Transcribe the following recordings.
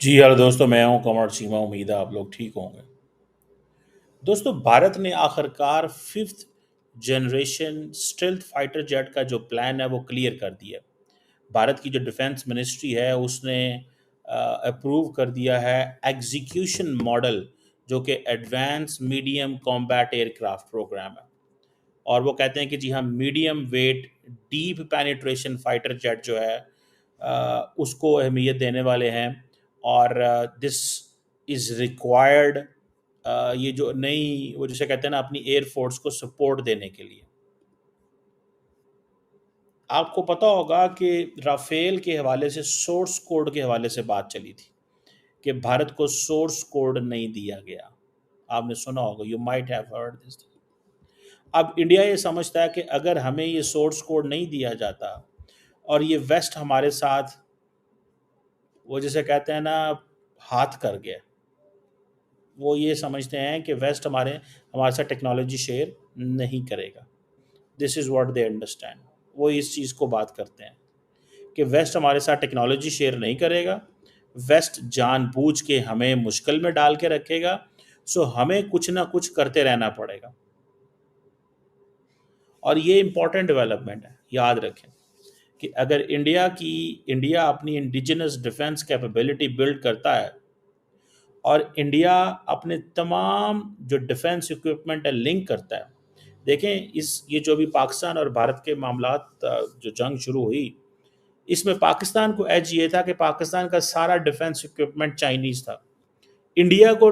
जी hello दोस्तों, मैं हूं कमर चीमा। उम्मीद है आप लोग ठीक होंगे। दोस्तों, भारत ने आखिरकार fifth generation stealth fighter jet का जो प्लान है वो क्लियर कर दिया। भारत की जो डिफेंस मिनिस्ट्री है उसने अप्रूव कर दिया है एग्जीक्यूशन मॉडल, जो कि advance medium combat aircraft programme है। और वो कहते हैं कि जी हाँ, medium weight deep penetration fighter jet जो है उसको अहमियत देने वाले हैं। और दिस इज़ रिक्वायर्ड, ये जो नई वो जिसे कहते हैं ना, अपनी एयरफोर्स को सपोर्ट देने के लिए। आपको पता होगा कि राफेल के हवाले से, सोर्स कोड के हवाले से बात चली थी कि भारत को सोर्स कोड नहीं दिया गया। आपने सुना होगा, you might have heard this. अब इंडिया ये समझता है कि अगर हमें ये सोर्स कोड नहीं दिया जाता और ये वेस्ट हमारे साथ, वो जिसे कहते हैं ना, हाथ कर गया। वो ये समझते हैं कि वेस्ट हमारे हमारे साथ टेक्नोलॉजी शेयर नहीं करेगा। This is what they understand. वो इस चीज़ को बात करते हैं कि वेस्ट हमारे साथ टेक्नोलॉजी शेयर नहीं करेगा। वेस्ट जानबूझ के हमें मुश्किल में डाल के रखेगा। सो हमें कुछ ना कुछ करते रहना पड़ेगा। और ये इंपॉर्टेंट डेवलपमेंट है, याद रखें कि अगर इंडिया अपनी इंडिजिनस डिफेंस कैपेबिलिटी बिल्ड करता है और इंडिया अपने तमाम जो डिफेंस इक्विपमेंट है लिंक करता है। देखें, इस ये जो भी पाकिस्तान और भारत के मामलात, जो जंग शुरू हुई, इसमें पाकिस्तान को एज ये था कि पाकिस्तान का सारा डिफेंस इक्विपमेंट चाइनीज था। इंडिया को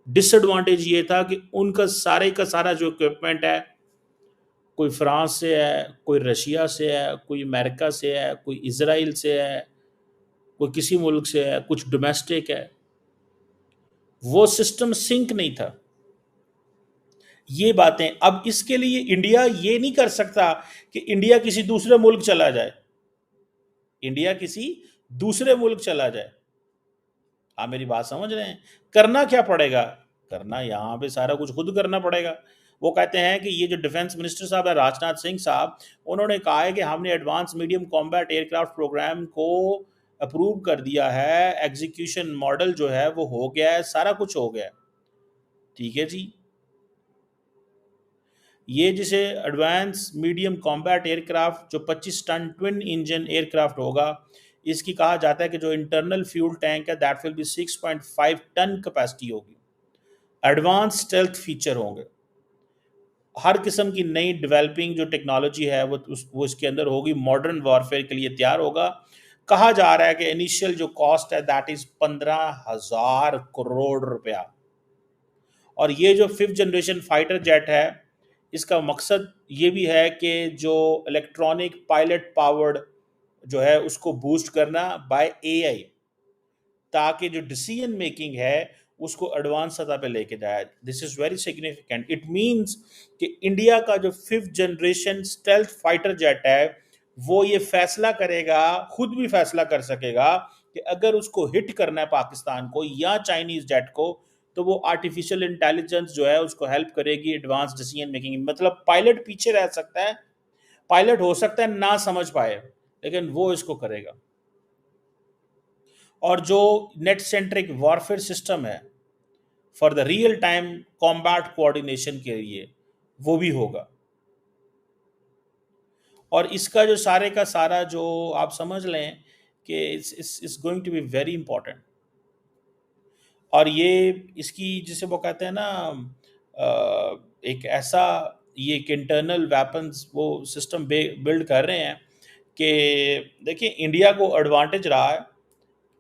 डिसएडवांटेज ये था कि उनका सारे का सारा जो इक्विपमेंट है, कोई फ्रांस से है, कोई रशिया से है, कोई अमेरिका से है, कोई इसराइल से है, कोई किसी मुल्क से है, कुछ डोमेस्टिक है। वो सिस्टम सिंक नहीं था। ये बातें, अब इसके लिए इंडिया ये नहीं कर सकता कि इंडिया किसी दूसरे मुल्क चला जाए। इंडिया किसी दूसरे मुल्क चला जाए। आप मेरी बात समझ रहे हैं? करना क्या पड़ेगा? करना यहाँ पे सारा कुछ खुद करना पड़ेगा। वो कहते हैं कि ये जो डिफेंस मिनिस्टर साहब है, राजनाथ सिंह साहब, उन्होंने कहा है कि हमने advance medium combat aircraft programme को अप्रूव कर दिया है। एग्जीक्यूशन मॉडल जो है वो हो गया है, सारा कुछ हो गया है। ठीक है जी। ये जिसे एडवांस मीडियम कॉम्बैट एयरक्राफ्ट जो 25 टन ट्विन इंजन एयरक्राफ्ट होगा, इसकी कहा जाता है कि जो इंटरनल फ्यूल टैंक है that will be 6.5 ton capacity होगी। एडवांस स्टेल्थ फीचर होंगे। हर किस्म की नई डेवलपिंग जो टेक्नोलॉजी है वो इसके अंदर होगी। मॉडर्न वॉरफेयर के लिए तैयार होगा। कहा जा रहा है कि इनिशियल जो कॉस्ट है दैट इज 15,000 करोड़ रुपया। और ये जो फिफ्थ जनरेशन फाइटर जेट है, इसका मकसद ये भी है कि जो इलेक्ट्रॉनिक पायलट पावर्ड जो है उसको बूस्ट करना बाय एआई, ताकि जो डिसीजन मेकिंग है उसको एडवांस सतह पे लेके जाए। This is very significant. It means कि इंडिया का जो fifth generation stealth fighter jet है वो ये फैसला करेगा, खुद भी फैसला कर सकेगा कि अगर उसको हिट करना है पाकिस्तान को या चाइनीज जेट को, तो वो आर्टिफिशियल इंटेलिजेंस जो है उसको हेल्प करेगी एडवांस डिसीजन मेकिंग। मतलब पायलट पीछे रह सकता है, पायलट हो सकता है ना समझ पाए, लेकिन वो इसको करेगा। और जो नेट सेंट्रिक वॉरफेयर सिस्टम है for the real time combat coordination के लिए, वो भी होगा। और इसका जो सारे का सारा जो आप समझ लें कि it's going to be very important. और ये इसकी जिसे वो कहते हैं ना, एक ऐसा, ये एक इंटरनल वेपन्स वो सिस्टम बिल्ड कर रहे हैं कि देखिए, इंडिया को एडवांटेज रहा है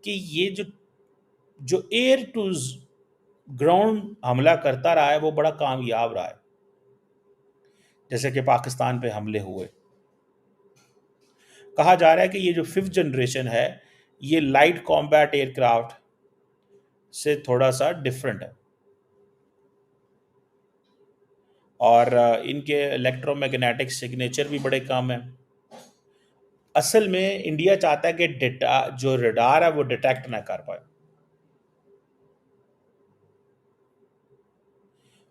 कि ये जो जो एयर टू ग्राउंड हमला करता रहा है वो बड़ा कामयाब रहा है। जैसे कि पाकिस्तान पे हमले हुए, कहा जा रहा है कि ये जो फिफ्थ जनरेशन है ये लाइट कॉम्बैट एयरक्राफ्ट से थोड़ा सा डिफरेंट है। और इनके इलेक्ट्रोमैग्नेटिक सिग्नेचर भी बड़े कम है। असल में इंडिया चाहता है कि डेटा जो रडार है वो डिटेक्ट ना कर पाए।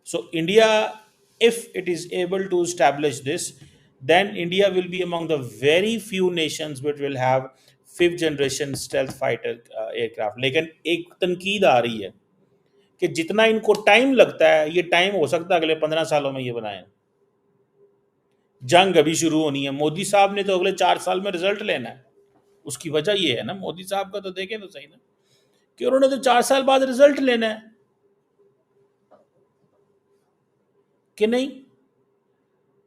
So India, if it is able to establish this, then India will be among the very few nations which will have 5th generation stealth fighter aircraft. लेकिन एक तनकीद आ रही है कि जितना इनको टाइम लगता है, ये टाइम हो सकता है अगले 15 सालों में ये बनाएं। जंग अभी शुरू होनी है, मोदी साहब ने तो अगले 4 साल में रिजल्ट लेना है। उसकी वजह ये है ना, मोदी साहब का तो देखें तो सही ना, कि उन्होंने तो 4 साल बाद रिजल्ट लेना है कि नहीं।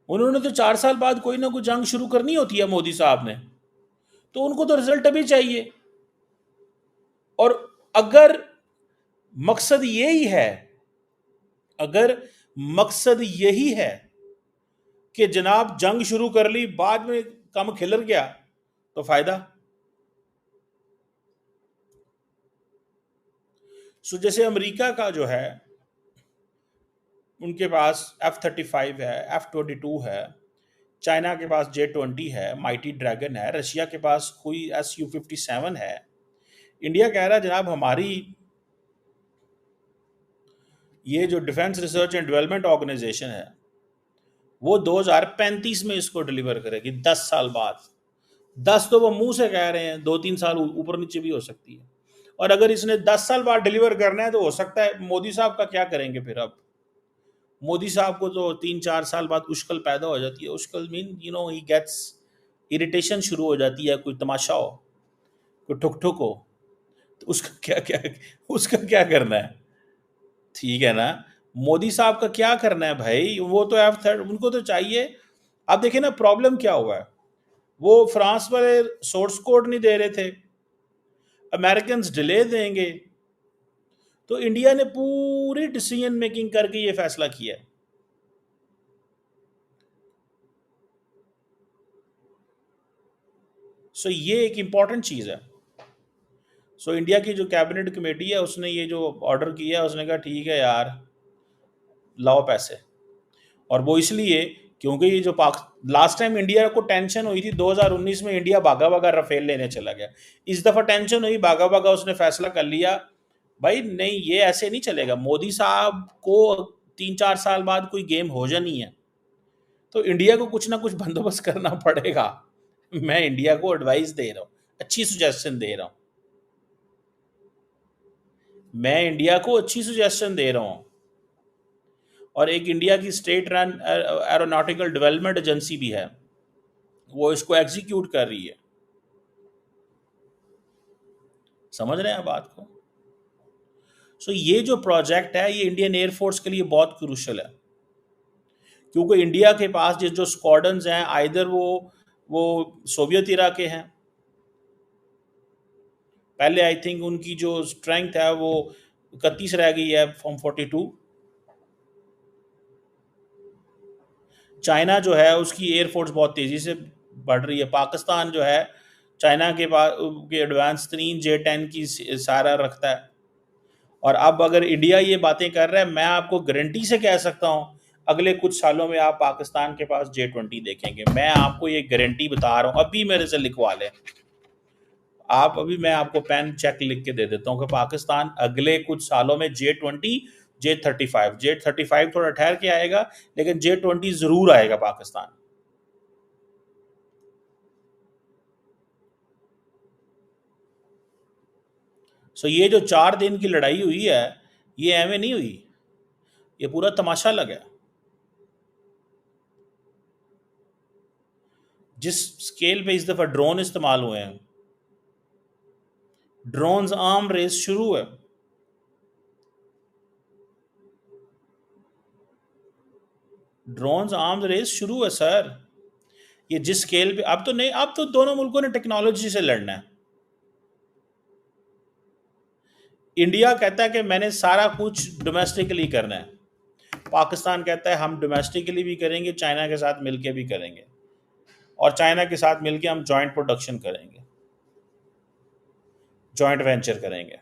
उन्होंने तो 4 साल बाद कोई ना कोई जंग शुरू करनी होती है मोदी साहब ने, तो उनको तो रिजल्ट अभी चाहिए। और अगर मकसद यही है, अगर मकसद यही है कि जनाब जंग शुरू कर ली, बाद में कम खिलर गया, तो फायदा। सो जैसे अमेरिका का जो है, उनके पास F-35 है, F-22 है, चाइना के पास J-20 है, माइटी ड्रैगन है, रशिया के पास कोई Su-57 है। इंडिया कह रहा है जनाब हमारी ये जो defence research and development organisation है वो 2035 में इसको डिलीवर करेगी, 10 साल बाद। 10 तो वो मुंह से कह रहे हैं, 2-3 साल ऊपर नीचे भी हो सकती है। और अगर इसने 10 साल बाद डिलीवर करना है तो हो सकता है मोदी साहब का क्या करेंगे फिर। अब मोदी साहब को तो 3-4 साल बाद उश्कल पैदा हो जाती है। उश्कल मीन ही गेट्स इरिटेशन शुरू हो जाती है, कोई तमाशा हो, कोई ठुक ठुक हो, तो उसका क्या करना है। ठीक है ना। मोदी साहब का क्या करना है भाई, वो तो F-30 उनको तो चाहिए। आप देखिए ना प्रॉब्लम क्या हुआ है, वो फ्रांस वाले सोर्स कोड नहीं दे रहे थे, अमेरिकन डिले देंगे, तो इंडिया ने पूरी डिसीजन मेकिंग करके ये फैसला किया है। सो ये एक इंपॉर्टेंट चीज है। सो इंडिया की जो कैबिनेट कमेटी है उसने ये जो ऑर्डर किया, उसने कहा ठीक है यार, लाओ पैसे। और वो इसलिए क्योंकि ये जो पाक लास्ट टाइम इंडिया को टेंशन हुई थी 2019 में, इंडिया भागा भागा राफेल लेने चला गया। इस दफा टेंशन हुई, भागा भागा उसने फैसला कर लिया, भाई नहीं ये ऐसे नहीं चलेगा। मोदी साहब को 3-4 साल बाद कोई गेम हो जानी है, तो इंडिया को कुछ ना कुछ बंदोबस्त करना पड़ेगा। मैं इंडिया को एडवाइस दे रहा हूँ, अच्छी सुजेशन दे रहा हूँ, मैं इंडिया को अच्छी सुजेशन दे रहा हूँ। और एक इंडिया की state run aeronautical development agency भी है, वो इसको एग्जीक्यूट कर रही है। समझ रहे हैं बात को। सो ये जो प्रोजेक्ट है ये इंडियन एयरफोर्स के लिए बहुत क्रूशल है, क्योंकि इंडिया के पास जो स्क्वाड्रन्स हैं आइदर वो सोवियत इरा के हैं। पहले आई थिंक उनकी जो स्ट्रेंथ है वो 31 रह गई है फ्रॉम 42। चाइना जो है उसकी एयरफोर्स बहुत तेज़ी से बढ़ रही है। पाकिस्तान जो है चाइना के पास के एडवांस तरीन J-10 की सारा रखता है। और अब अगर इंडिया ये बातें कर रहा है, मैं आपको गारंटी से कह सकता हूँ अगले कुछ सालों में आप पाकिस्तान के पास J-20 देखेंगे। मैं आपको ये गारंटी बता रहा हूँ, अभी मेरे से लिखवा लें आप, अभी मैं आपको पेन चेक लिख के दे देता हूँ कि पाकिस्तान अगले कुछ सालों में J-20, J-35 थोड़ा ठहर के आएगा, लेकिन J-20 जरूर आएगा पाकिस्तान। सो ये जो 4 दिन की लड़ाई हुई है ये एवं नहीं हुई, ये पूरा तमाशा लगा। जिस स्केल पे इस दफा ड्रोन इस्तेमाल हुए हैं, ड्रोन्स आर्म रेस शुरू है। ड्रोन्स आर्म्स रेस शुरू है सर। ये जिस स्केल पे, अब तो नहीं, अब तो दोनों मुल्कों ने टेक्नोलॉजी से लड़ना है। इंडिया कहता है कि मैंने सारा कुछ डोमेस्टिकली करना है, पाकिस्तान कहता है हम डोमेस्टिकली भी करेंगे, चाइना के साथ मिलके भी करेंगे, और चाइना के साथ मिलके हम जॉइंट प्रोडक्शन करेंगे, जॉइंट वेंचर करेंगे।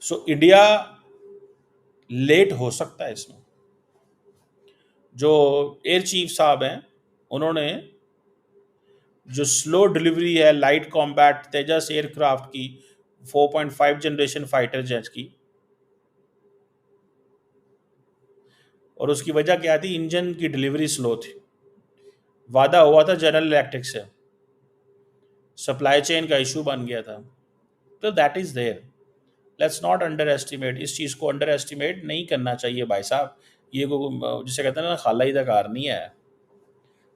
सो इंडिया लेट हो सकता है इसमें। जो एयर चीफ साहब हैं उन्होंने जो स्लो डिलीवरी है लाइट कॉम्बैट तेजस एयरक्राफ्ट की 4.5 जनरेशन फाइटर जेट की, और उसकी वजह क्या थी, इंजन की डिलीवरी स्लो थी। वादा हुआ था जनरल इलेक्ट्रिक से, सप्लाई चेन का इशू बन गया था। तो that is there, let's not underestimate, इस चीज़ को अंडर एस्टिमेट नहीं करना चाहिए भाई साहब। ये को जिसे कहते हैं ना, खाला ही का कार नहीं है।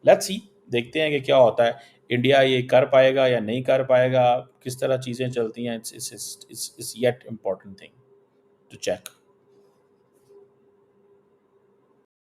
लेट्स सी, देखते हैं कि क्या होता है, इंडिया ये कर पाएगा या नहीं कर पाएगा, किस तरह चीज़ें चलती हैं। It's yet important thing to check.